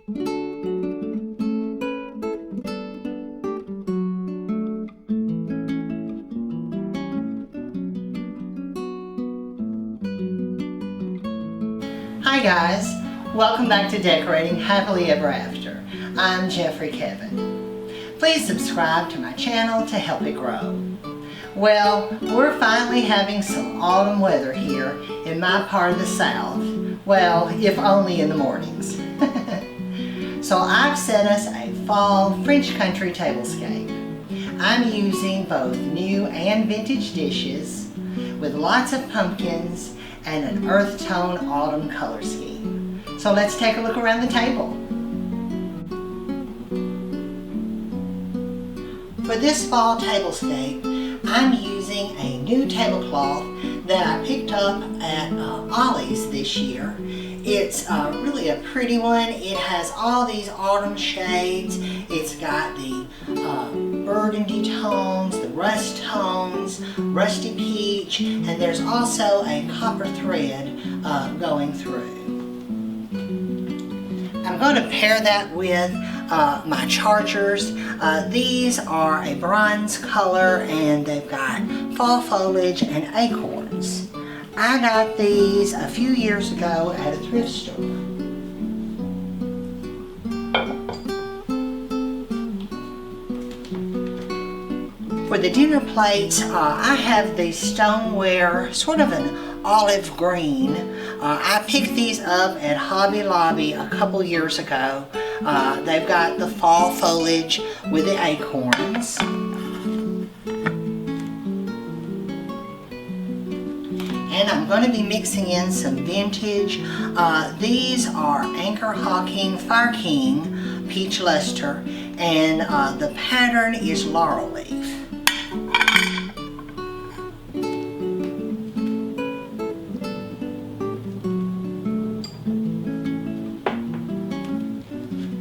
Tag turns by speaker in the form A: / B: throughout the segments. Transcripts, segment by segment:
A: Hi guys, welcome back to Decorating Happily Ever After. I'm Jeffrey Kevin. Please subscribe to my channel to help it grow. Well, we're finally having some autumn weather here in my part of the South. Well, if only in the mornings. So I've set us a Fall French Country Tablescape. I'm using both new and vintage dishes with lots of pumpkins and an earth tone autumn color scheme. So let's take a look around the table. For this fall tablescape, I'm using a new tablecloth that I picked up at Ollie's this year. It's really a pretty one. It has all these autumn shades. It's got the burgundy tones, the rust tones, rusty peach, and there's also a copper thread going through. I'm going to pair that with my chargers. These are a bronze color and they've got fall foliage and acorns. I got these a few years ago at a thrift store. For the dinner plates, I have the Stemware, sort of an olive green. I picked these up at Hobby Lobby a couple years ago. They've got the fall foliage with the acorns. And I'm going to be mixing in some vintage. These are Anchor Hawking Fire King Peach Luster, and the pattern is laurel leaf.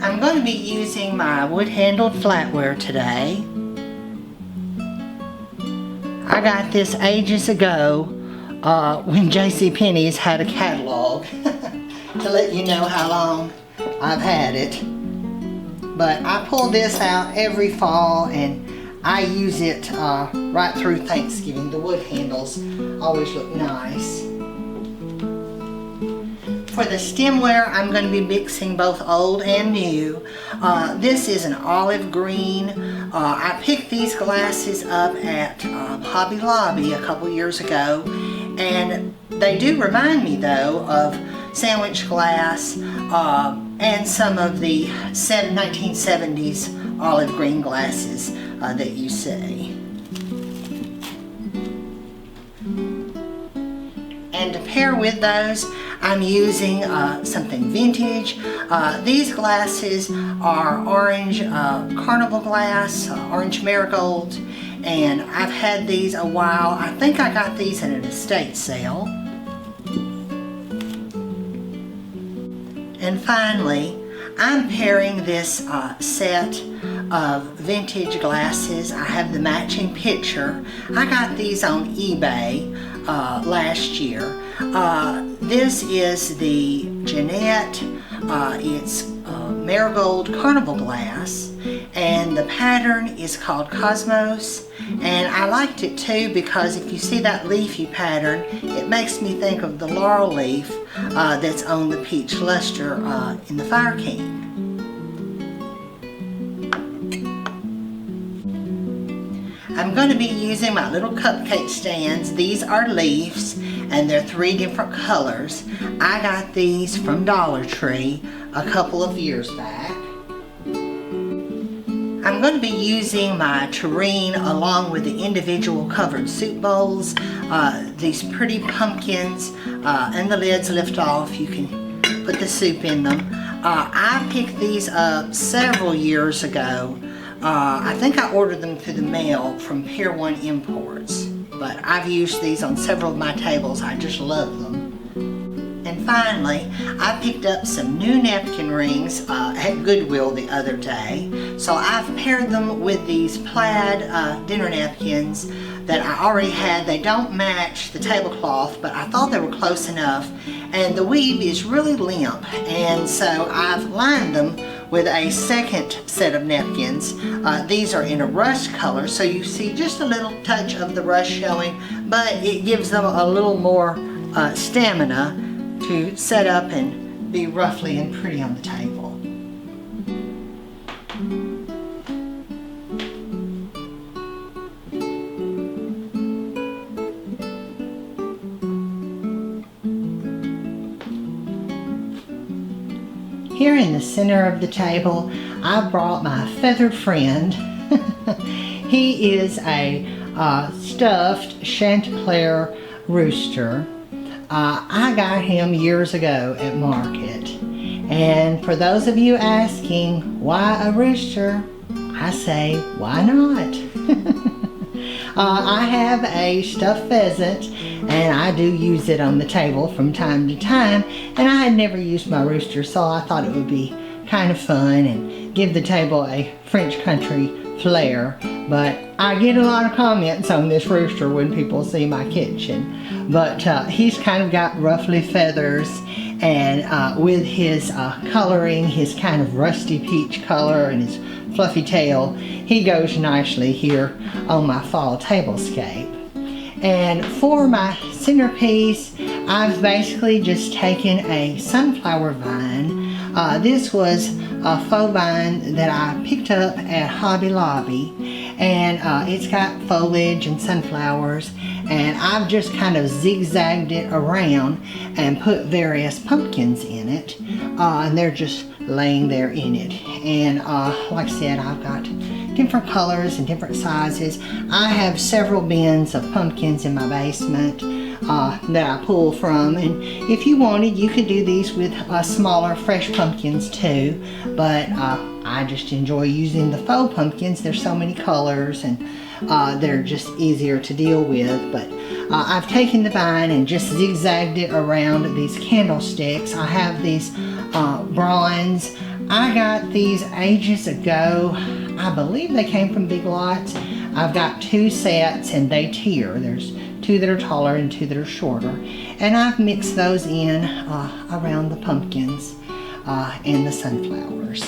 A: I'm going to be using my wood-handled flatware today. I got this ages ago when JCPenney's had a catalog to let you know how long I've had it. But I pull this out every fall and I use it right through Thanksgiving. The wood handles always look nice. For the stemware, I'm going to be mixing both old and new. This is an olive green. I picked these glasses up at Hobby Lobby a couple years ago, and they do remind me though of sandwich glass and some of the 1970s olive green glasses that you see. And to pair with those, I'm using something vintage. These glasses are orange carnival glass, orange marigold, and I've had these a while. I think I got these at an estate sale. And finally, I'm pairing this set of vintage glasses. I have the matching pitcher. I got these on eBay last year. This is the Jeanette. It's marigold carnival glass, and the pattern is called Cosmos. And I liked it too because if you see that leafy pattern, it makes me think of the laurel leaf that's on the peach luster in the Fire King. I'm going to be using my little cupcake stands. These are leaves and they're 3 different colors. I got these from Dollar Tree a couple of years back. I'm going to be using my tureen along with the individual covered soup bowls. These pretty pumpkins and the lids lift off. You can put the soup in them. I picked these up several years ago. I think I ordered them through the mail from Pier 1 Imports, but I've used these on several of my tables. I just love them. And finally, I picked up some new napkin rings at Goodwill the other day. So I've paired them with these plaid dinner napkins that I already had. They don't match the tablecloth, but I thought they were close enough. And the weave is really limp, and so I've lined them with a second set of napkins. These are in a rust color, so you see just a little touch of the rust showing, but it gives them a little more stamina to set up and be roughly and pretty on the table. Here in the center of the table, I brought my feathered friend. He is a stuffed Chanticleer rooster. I got him years ago at market. And for those of you asking, why a rooster? I say, why not? I have a stuffed pheasant, and I do use it on the table from time to time, and I had never used my rooster, so I thought it would be kind of fun and give the table a French country flair. But I get a lot of comments on this rooster when people see my kitchen. But he's kind of got ruffly feathers, and with his coloring, his kind of rusty peach color and his fluffy tail, he goes nicely here on my fall tablescape. And for my centerpiece, I've basically just taken a sunflower vine. This was a faux vine that I picked up at Hobby Lobby, and it's got foliage and sunflowers, and I've just kind of zigzagged it around and put various pumpkins in it, and they're just laying there in it. And like I said, I've got different colors and different sizes. I have several bins of pumpkins in my basement that I pull from, and if you wanted, you could do these with smaller fresh pumpkins too, but I just enjoy using the faux pumpkins. There's so many colors, and they're just easier to deal with. But I've taken the vine and just zigzagged it around these candlesticks. I have these bronze. I got these ages ago. I believe they came from Big Lots. I've got 2 sets, and they tier. There's 2 that are taller and 2 that are shorter. And I've mixed those in around the pumpkins and the sunflowers.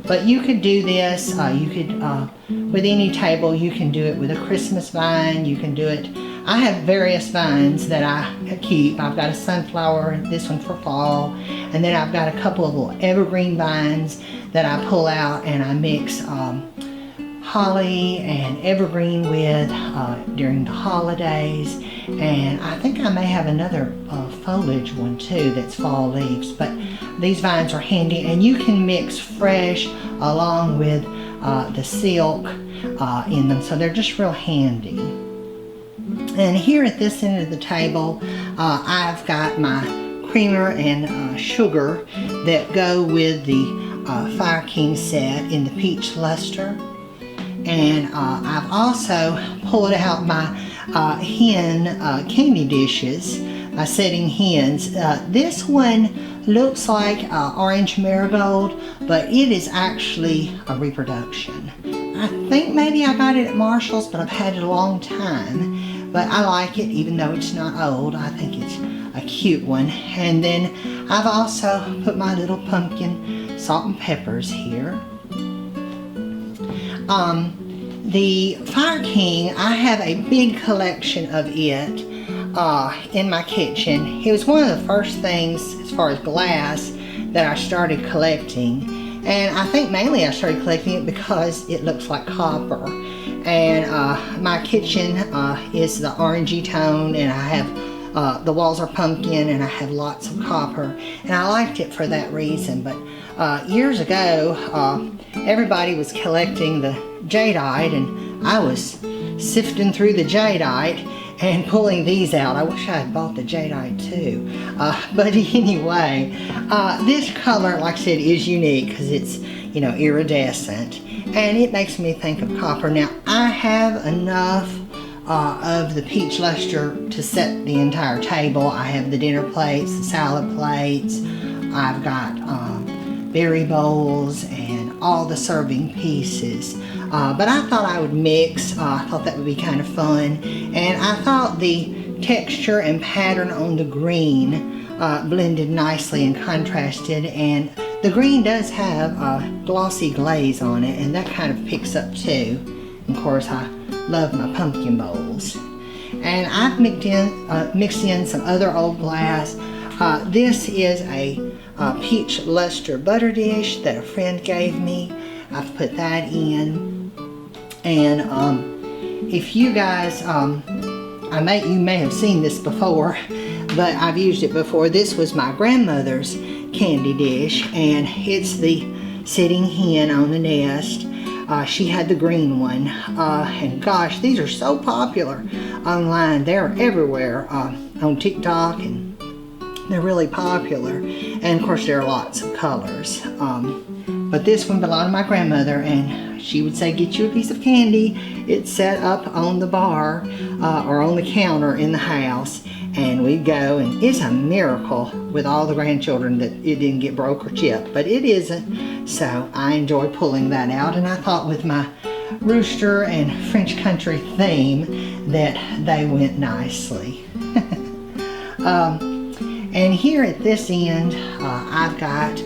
A: But you could do this, you could, with any table, you can do it with a Christmas vine, you can do it. I have various vines that I keep. I've got a sunflower, this one for fall, and then I've got a couple of little evergreen vines that I pull out and I mix holly and evergreen with during the holidays. And I think I may have another foliage one too that's fall leaves, but these vines are handy, and you can mix fresh along with the silk in them, so they're just real handy. And here at this end of the table, I've got my creamer and sugar that go with the Fire King set in the peach luster. And I've also pulled out my hen candy dishes, my setting hens. This one looks like orange marigold, but it is actually a reproduction. I think maybe I got it at Marshall's, but I've had it a long time. But I like it, even though it's not old. I think it's a cute one. And then I've also put my little pumpkin salt and peppers here. The Fire King, I have a big collection of it in my kitchen. It was one of the first things, as far as glass, that I started collecting. And I think mainly I started collecting it because it looks like copper. And my kitchen is the orangey tone, and I have the walls are pumpkin, and I have lots of copper, and I liked it for that reason. But years ago, everybody was collecting the jadeite, and I was sifting through the jadeite and pulling these out. I wish I had bought the jadeite too. But anyway, this color, like I said, is unique because it's, you know, iridescent, and it makes me think of copper. Now, I have enough of the peach luster to set the entire table. I have the dinner plates, the salad plates. I've got berry bowls and all the serving pieces. But I thought I would mix. I thought that would be kind of fun. And I thought the texture and pattern on the green blended nicely and contrasted. And the green does have a glossy glaze on it, and that kind of picks up too. Of course, I love my pumpkin bowls. And I've mixed in some other old glass. This is a peach luster butter dish that a friend gave me. I've put that in. And if you guys, you may have seen this before, but I've used it before. This was my grandmother's candy dish, and it's the sitting hen on the nest. She had the green one, and gosh, these are so popular online. They're everywhere on TikTok, and they're really popular. And of course, there are lots of colors. But this one belonged to my grandmother, and she would say, get you a piece of candy. It's set up on the bar or on the counter in the house, and we'd go, and it's a miracle with all the grandchildren that it didn't get broke or chipped, but it isn't. So I enjoy pulling that out, and I thought with my rooster and French country theme that they went nicely. And here at this end, I've got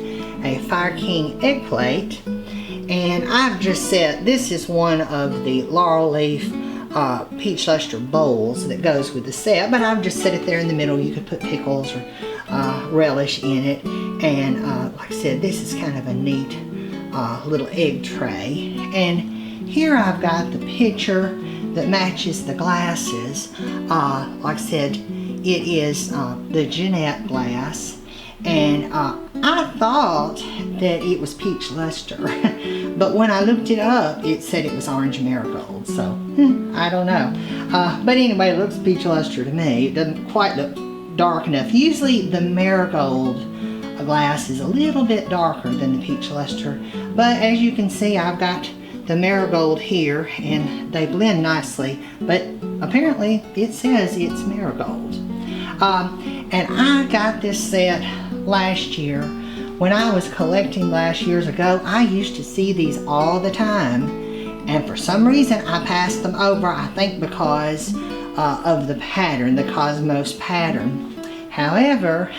A: a Fire King egg plate, and I've just set, this is one of the laurel leaf peach luster bowls that goes with the set, but I've just set it there in the middle. You could put pickles or relish in it, and like I said, this is kind of a neat little egg tray. And here I've got the pitcher that matches the glasses. Like I said, it is the Jeanette glass, and I thought that it was peach luster, but when I looked it up, it said it was orange marigold, so I don't know. But anyway, it looks peach luster to me. It doesn't quite look dark enough. Usually the marigold glass is a little bit darker than the peach luster, but as you can see, I've got the marigold here, and they blend nicely, but apparently it says it's marigold. And I got this set last year. When I was collecting glass years ago, I used to see these all the time, and for some reason I passed them over, I think because of the pattern, the Cosmos pattern. However,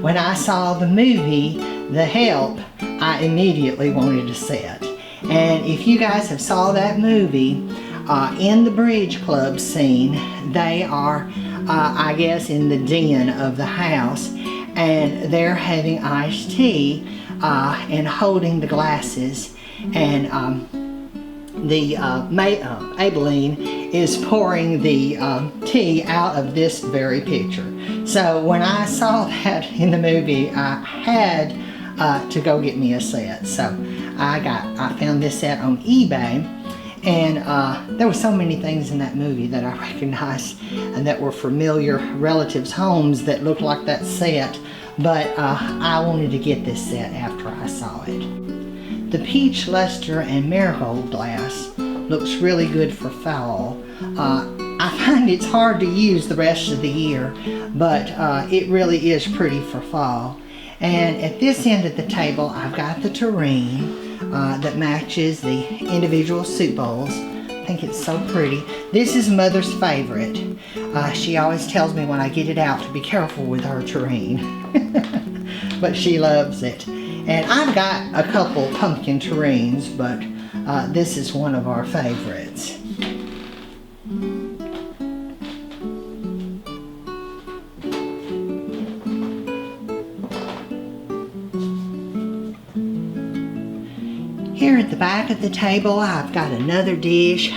A: when I saw the movie, The Help, I immediately wanted a set. And if you guys have saw that movie, in the Bridge Club scene, they are, I guess, in the den of the house, and they're having iced tea and holding the glasses, and Abilene is pouring the tea out of this very pitcher. So when I saw that in the movie, I had to go get me a set. So I found this set on eBay, and there were so many things in that movie that I recognized and that were familiar relatives' homes that looked like that set, but I wanted to get this set after I saw it. The peach luster and marigold glass looks really good for fall. I find it's hard to use the rest of the year, but it really is pretty for fall. And at this end of the table, I've got the tureen that matches the individual soup bowls. I think it's so pretty. This is Mother's favorite. She always tells me when I get it out to be careful with her tureen. But she loves it. And I've got a couple pumpkin tureens, but this is one of our favorites. Here at the back of the table, I've got another dish.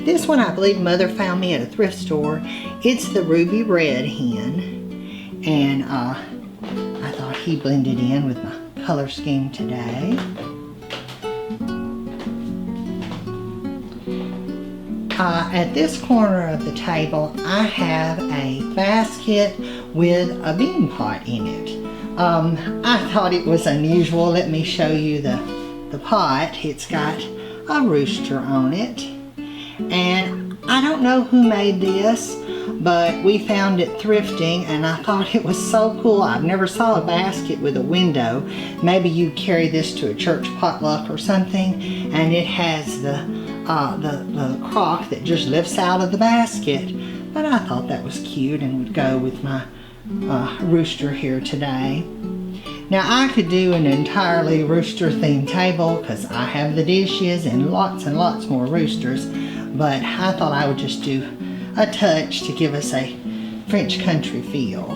A: This one I believe Mother found me at a thrift store. It's the ruby red hen, and I thought he blended in with my color scheme today. At this corner of the table, I have a basket with a bean pot in it. I thought it was unusual. Let me show you the pot. It's got a rooster on it, and I don't know who made this. but we found it thrifting and I thought it was so cool. I've never saw a basket with a window. Maybe you carry this to a church potluck or something, and it has the crock that just lifts out of the basket. But I thought that was cute and would go with my rooster here today. Now I could do an entirely rooster themed table because I have the dishes and lots more roosters, but I thought I would just do a touch to give us a French country feel.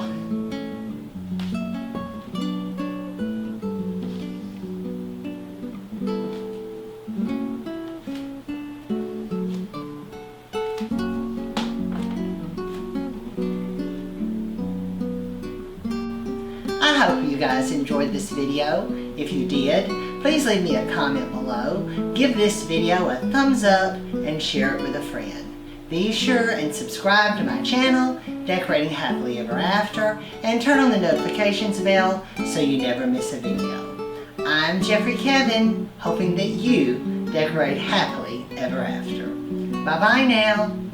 A: I hope you guys enjoyed this video. If you did, please leave me a comment below, give this video a thumbs up, and share it with a friend. Be sure and subscribe to my channel, Decorating Happily Ever After, and turn on the notifications bell so you never miss a video. I'm Jeffrey Kevin, hoping that you decorate happily ever after. Bye-bye now.